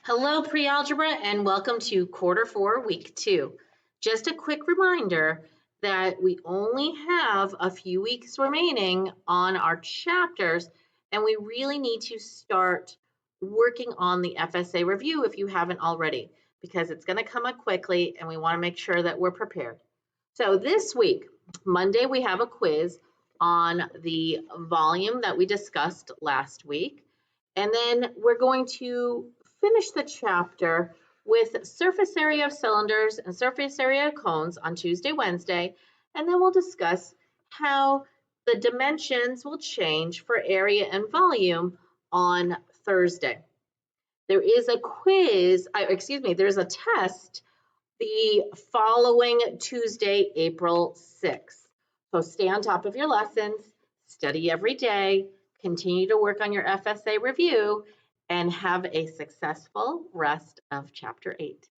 Hello, Pre-Algebra, and welcome to Quarter 4, Week 2. Just a quick reminder that we only have a few weeks remaining on our chapters, and we really need to start working on the FSA review if you haven't already, because it's going to come up quickly, and we want to make sure that we're prepared. So this week, Monday, we have a quiz on the volume that we discussed last week. And then we're going to finish the chapter with surface area of cylinders and surface area of cones on Tuesday, Wednesday, and then we'll discuss how the dimensions will change for area and volume on Thursday. There is a quiz, there's a test the following Tuesday, April 6th. So stay on top of your lessons, study every day, continue to work on your FSA review, and have a successful rest of Chapter 8.